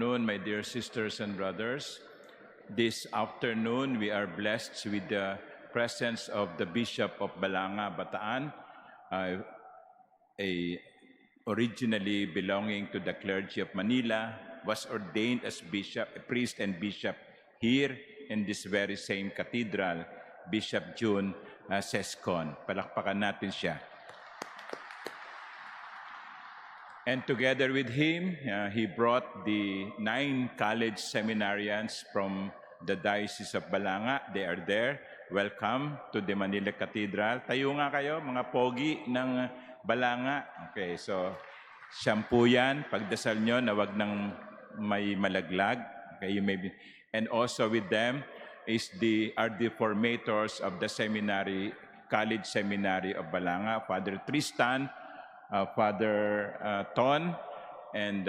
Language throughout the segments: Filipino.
afternoon, my dear sisters and brothers. This afternoon, we are blessed with the presence of the Bishop of Balanga, Bataan, originally belonging to the clergy of Manila, was ordained as bishop, a priest and bishop here in this very same cathedral, Bishop June Sescon. Palakpakan natin siya. And together with him, he brought the 9 college seminarians from the Diocese of Balanga. They are there. Welcome to the Manila Cathedral. Tayo nga kayo, mga pogi ng Balanga. Okay, so shampoo yan. Pagdasal nyo na wag nang may malaglag. Okay, you may be. And also with them are the formators of the seminary, College Seminary of Balanga, Father Tristan, Father Ton, and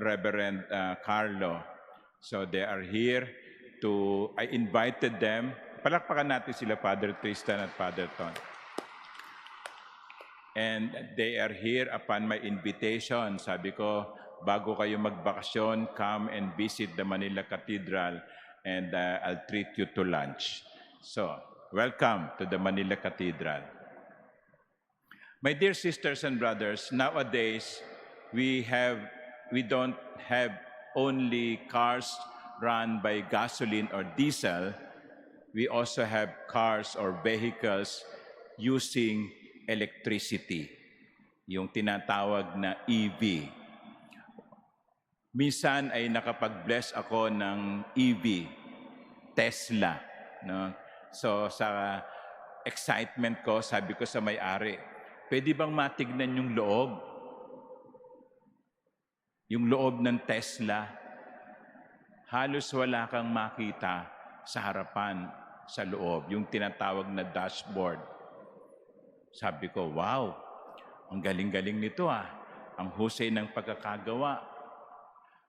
Reverend Carlo. So they are here I invited them. Palakpakan natin sila, Father Tristan at Father Ton. And they are here upon my invitation. Sabi ko, bago kayo magbakasyon, come and visit the Manila Cathedral and I'll treat you to lunch. So, welcome to the Manila Cathedral. My dear sisters and brothers, nowadays we don't have only cars run by gasoline or diesel. We also have cars or vehicles using electricity, yung tinatawag na EV. Minsan ay nakapag-bless ako ng EV, Tesla. No? So sa excitement ko, sabi ko sa may-ari, pwede bang matignan yung loob? Yung loob ng Tesla, halos wala kang makita sa harapan, sa loob, yung tinatawag na dashboard. Sabi ko, wow, ang galing-galing nito ah. Ang husay ng pagkakagawa.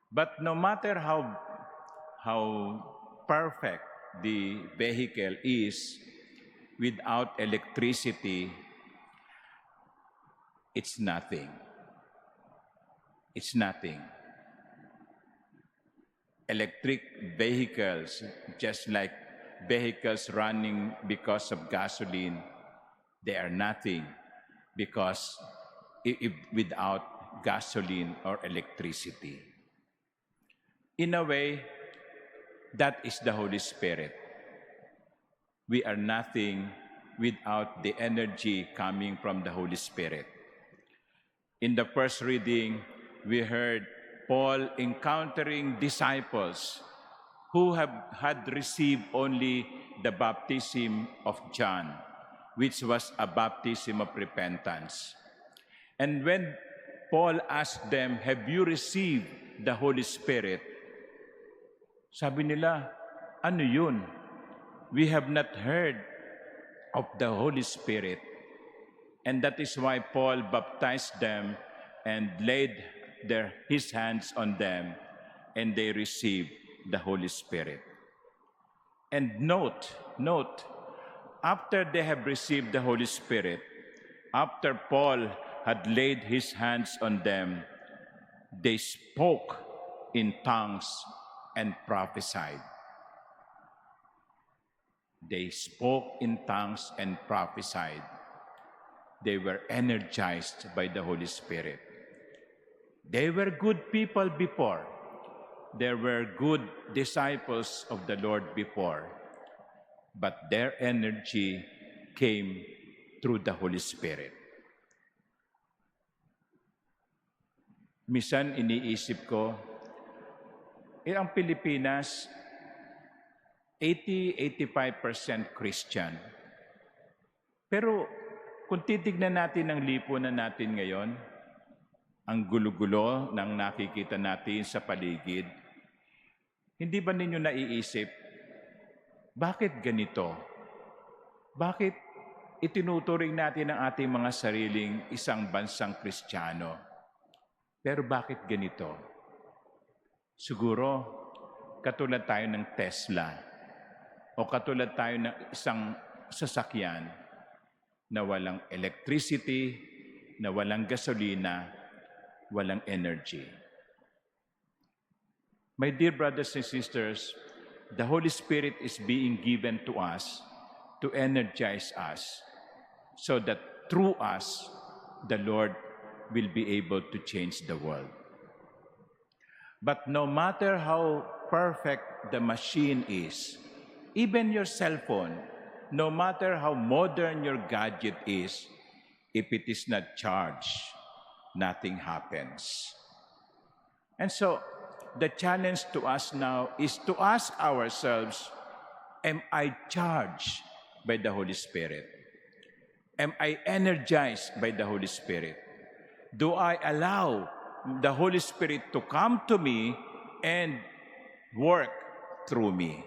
But no matter how perfect the vehicle is, without electricity, it's nothing. It's nothing. Electric vehicles, just like vehicles running because of gasoline, they are nothing because without gasoline or electricity. In a way, that is the Holy Spirit. We are nothing without the energy coming from the Holy Spirit. In the first reading, we heard Paul encountering disciples who had received only the baptism of John, which was a baptism of repentance. And when Paul asked them, have you received the Holy Spirit? Sabi nila, ano yun? We have not heard of the Holy Spirit. And that is why Paul baptized them and laid his hands on them, and they received the Holy Spirit. And note, after they have received the Holy Spirit, after Paul had laid his hands on them, they spoke in tongues and prophesied. They spoke in tongues and prophesied. They were energized by the Holy Spirit. They were good people before. There were good disciples of the Lord before. But their energy came through the Holy Spirit. Minsan iniisip ko, ang Pilipinas, 80-85% Christian. Pero kung titignan natin ang lipunan natin ngayon, ang gulo-gulo ng nakikita natin sa paligid, hindi ba ninyo naiisip, bakit ganito? Bakit itinuturing natin ang ating mga sariling isang bansang Kristiyano? Pero bakit ganito? Siguro, katulad tayo ng Tesla o katulad tayo ng isang sasakyan na walang electricity, na walang gasolina, walang energy. My dear brothers and sisters, the Holy Spirit is being given to us to energize us so that through us, the Lord will be able to change the world. But no matter how perfect the machine is, even your cell phone, no matter how modern your gadget is, if it is not charged, nothing happens. And so, the challenge to us now is to ask ourselves, am I charged by the Holy Spirit? Am I energized by the Holy Spirit? Do I allow the Holy Spirit to come to me and work through me?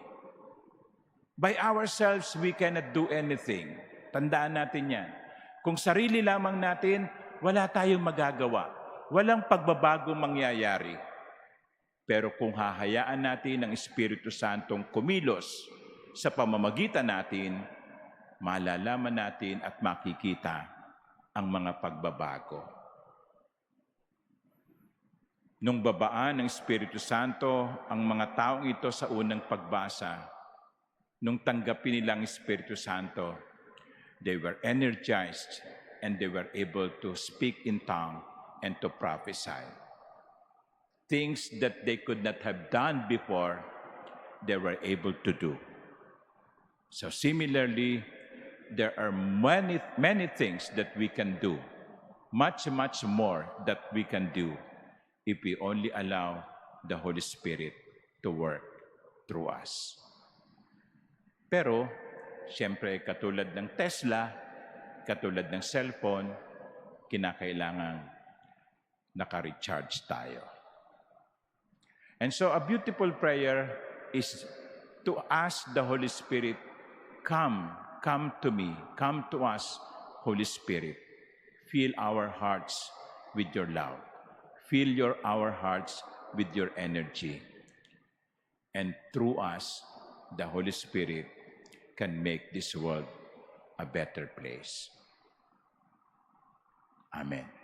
By ourselves, we cannot do anything. Tandaan natin yan. Kung sarili lamang natin, wala tayong magagawa. Walang pagbabagong mangyayari. Pero kung hahayaan natin ang Espiritu Santong kumilos sa pamamagitan natin, malalaman natin at makikita ang mga pagbabago. Nung babaan ng Espiritu Santo ang mga taong ito sa unang pagbasa, nung tanggapin nilang Espiritu Santo, they were energized and they were able to speak in tongue and to prophesy. Things that they could not have done before, they were able to do. So similarly, there are many things that we can do, much more that we can do if we only allow the Holy Spirit to work through us. Pero, siyempre, katulad ng Tesla, katulad ng cellphone, kinakailangang naka-recharge tayo. And so, a beautiful prayer is to ask the Holy Spirit, come to me, come to us, Holy Spirit. Fill our hearts with your love. Fill our hearts with your energy. And through us, the Holy Spirit can make this world a better place. Amen.